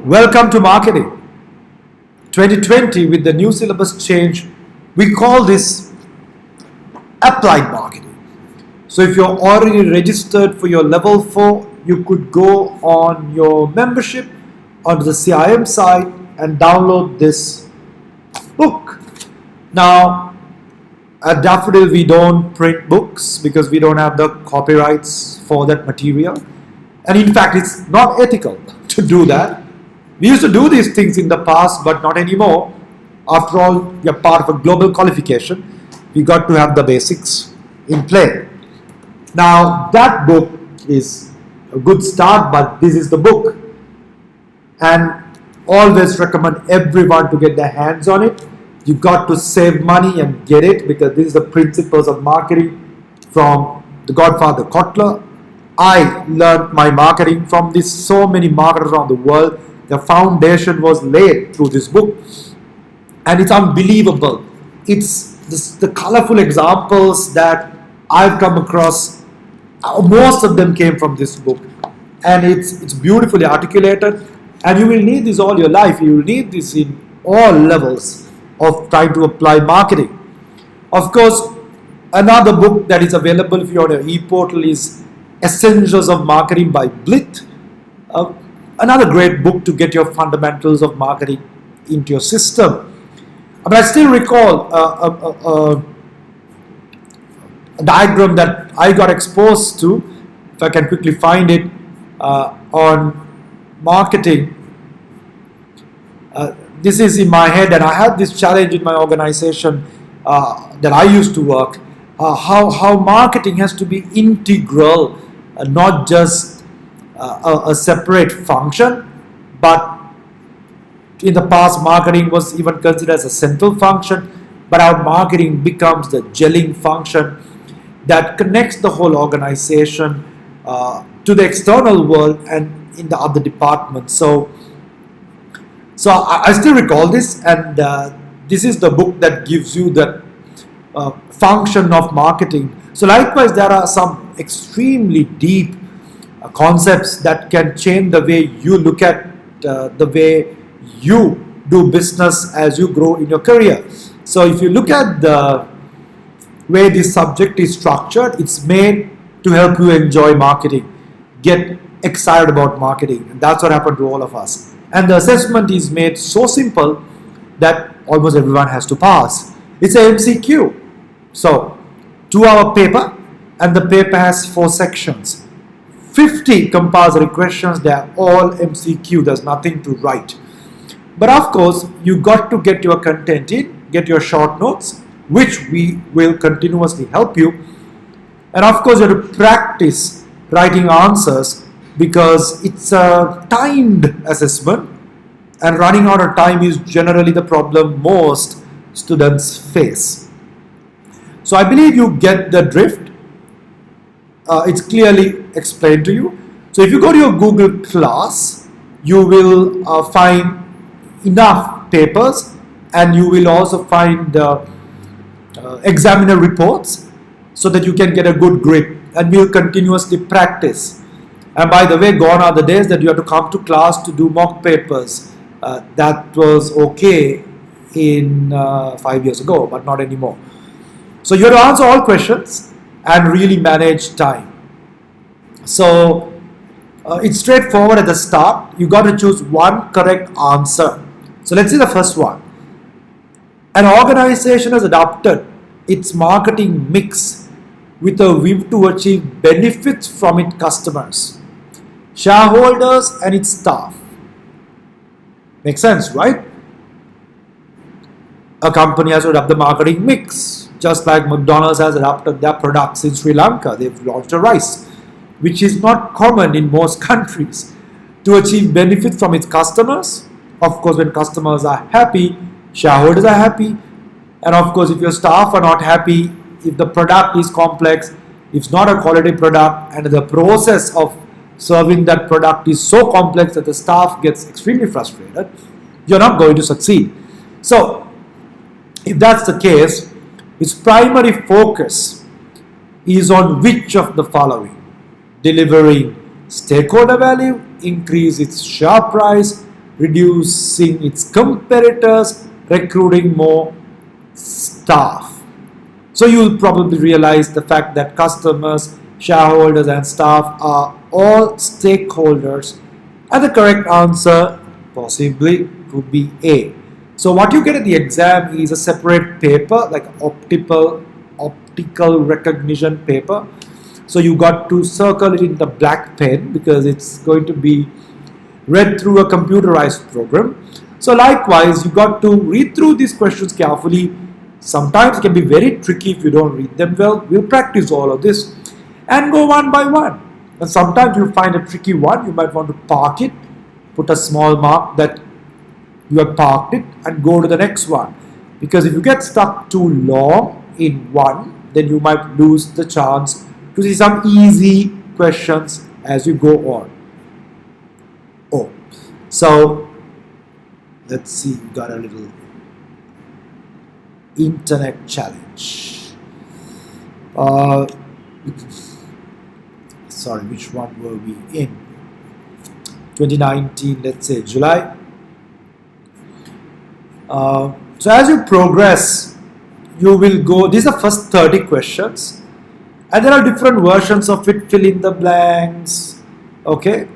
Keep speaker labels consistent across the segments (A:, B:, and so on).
A: Welcome to marketing. 2020, with the new syllabus change, we call this applied marketing. So if you're already registered for your level 4, you could go on your membership onto the CIM site and download this book. Now, at Dafedil, we don't print books because we don't have the copyrights for that material. And in fact, it's not ethical to do that. We used to do these things in the past, but not anymore. After all, we are part of a global qualification. We got to have the basics in play. Now, that book is a good start, but this is the book. And always recommend everyone to get their hands on it. You got to save money and get it, because this is the principles of marketing from the Godfather Kotler. I learned my marketing from this. So many marketers around the world. The foundation was laid through this book, and it's unbelievable. It's the colorful examples that I've come across. Most of them came from this book, and it's beautifully articulated. And you will need this all your life. You will need this in all levels of trying to apply marketing. Of course, another book that is available for you on your e-portal is Essentials of Marketing by Blit. Another great book to get your fundamentals of marketing into your system. But I still recall a diagram that I got exposed to, if I can quickly find it, on marketing. This is in my head, and I had this challenge in my organization that I used to work, how marketing has to be integral, not just a separate function, but in the past marketing was even considered as a central function, but our marketing becomes the gelling function that connects the whole organization to the external world and in the other departments. So I still recall this, and this is the book that gives you the function of marketing. So likewise, there are some extremely deep concepts that can change the way you look at the way you do business as you grow in your career. So if you look at the way this subject is structured, it's made to help you enjoy marketing, get excited about marketing, and that's what happened to all of us. And the assessment is made so simple that almost everyone has to pass. It's a MCQ. So 2-hour paper, and the paper has 4 sections. 50 compulsory questions, they are all MCQ, there's nothing to write. But of course, you got to get your content in, get your short notes, which we will continuously help you. And of course, you have to practice writing answers, because it's a timed assessment, and running out of time is generally the problem most students face. So I believe you get the drift. It's clearly explained to you. So if you go to your Google class, you will find enough papers, and you will also find examiner reports, so that you can get a good grip, and we'll continuously practice. And by the way, gone are the days that you have to come to class to do mock papers. That was okay in 5 years ago, but not anymore. So you have to answer all questions and really manage time. So it's straightforward at the start. You got to choose one correct answer. So let's see the first one. An organization has adopted its marketing mix with a view to achieve benefits from its customers, shareholders, and its staff. Makes sense, right? A company has to adopt the marketing mix. Just like McDonald's has adopted their products in Sri Lanka, they've launched a rice, which is not common in most countries, to achieve benefit from its customers. Of course, when customers are happy, shareholders are happy. And of course, if your staff are not happy, if the product is complex, if it's not a quality product, and the process of serving that product is so complex that the staff gets extremely frustrated, you're not going to succeed. So, if that's the case, its primary focus is on which of the following: delivering stakeholder value, increase its share price, reducing its competitors, recruiting more staff. So you'll probably realize the fact that customers, shareholders, and staff are all stakeholders, and the correct answer possibly could be A. So what you get at the exam is a separate paper, like optical recognition paper. So you got to circle it in the black pen because it's going to be read through a computerized program. So likewise, you got to read through these questions carefully. Sometimes it can be very tricky if you don't read them well. We'll practice all of this and go one by one. And sometimes you'll find a tricky one. You might want to park it, put a small mark that you have parked it, and go to the next one. Because if you get stuck too long in one, then you might lose the chance to see some easy questions as you go on. Oh, so let's see, we got a little internet challenge. Sorry, which one were we in? 2019, let's say July. So as you progress, you will go, these are first 30 questions, and there are different versions of it, fill in the blanks, okay.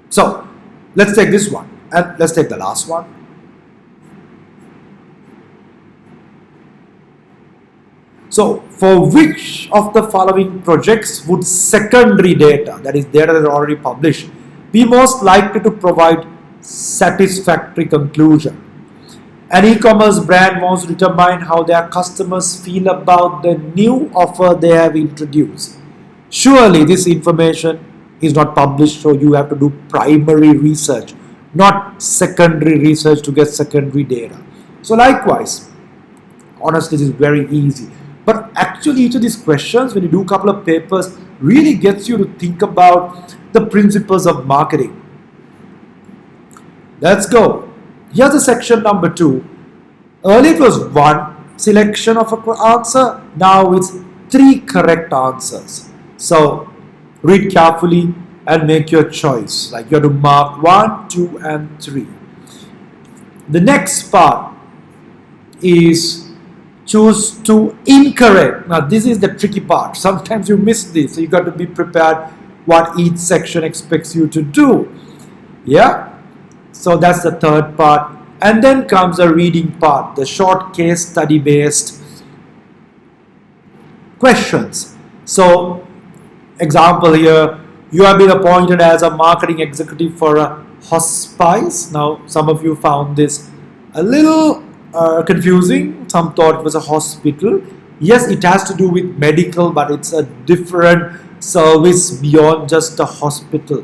A: So let's take this one, and let's take the last one. So for which of the following projects would secondary data, that is data that is already published, be most likely to provide satisfactory conclusion? An e-commerce brand wants to determine how their customers feel about the new offer they have introduced. Surely this information is not published, so you have to do primary research, not secondary research to get secondary data. So likewise, honestly, this is very easy. But actually, each of these questions, when you do a couple of papers, really gets you to think about the principles of marketing. Let's go. Here's the section number 2. Earlier it was one selection of an answer. Now it's 3 correct answers. So read carefully and make your choice. Like you have to mark 1, 2, and 3. The next part is choose 2 incorrect. Now this is the tricky part. Sometimes you miss this, so you got to be prepared what each section expects you to do. Yeah, so that's the third part. And then comes the reading part, the short case study based questions. So example here, you have been appointed as a marketing executive for a hospice. Now some of you found this a little confusing. Some thought it was a hospital. Yes, it has to do with medical, but it's a different service beyond just a hospital.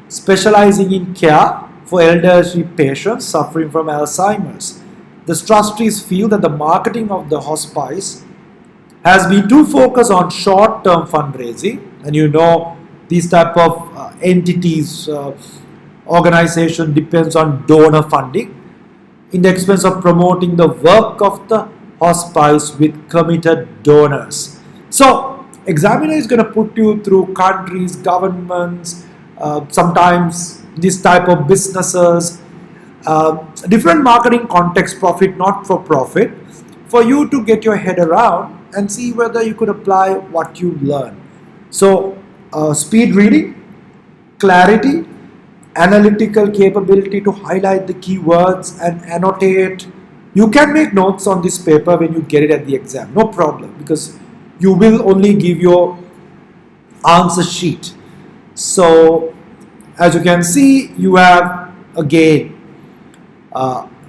A: Specializing in care for elderly patients suffering from Alzheimer's. The trustees feel that the marketing of the hospice has been too focused on short-term fundraising, and you know these type of entities, organization depends on donor funding, in the expense of promoting the work of the hospice with committed donors. So examiner is going to put you through countries, governments, sometimes this type of businesses, different marketing context, profit, not for profit, for you to get your head around and see whether you could apply what you learn. So speed reading, clarity, analytical capability to highlight the keywords and annotate. You can make notes on this paper when you get it at the exam, no problem, because you will only give your answer sheet. So as you can see, you have again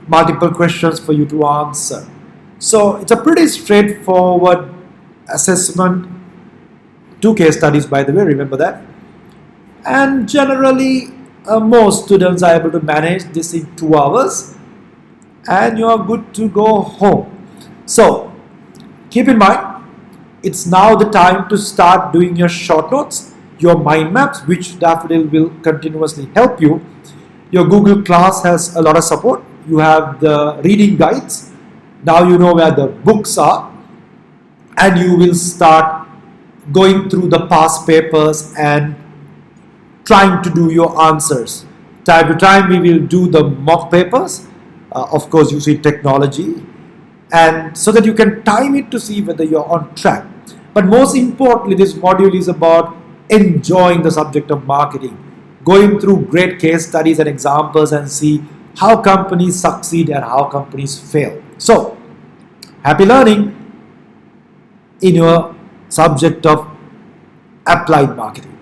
A: multiple questions for you to answer. So it's a pretty straightforward assessment. 2 case studies, by the way, remember that. And generally most students are able to manage this in 2 hours and you are good to go home. So keep in mind, it's now the time to start doing your short notes, your mind maps, which Dafedil will continuously help you. Your Google Class has a lot of support. You have the reading guides. Now you know where the books are, and you will start going through the past papers and trying to do your answers. Time to time we will do the mock papers, of course using technology, and so that you can time it to see whether you're on track. But most importantly, this module is about enjoying the subject of marketing, going through great case studies and examples and see how companies succeed and how companies fail. So, happy learning in your subject of applied marketing.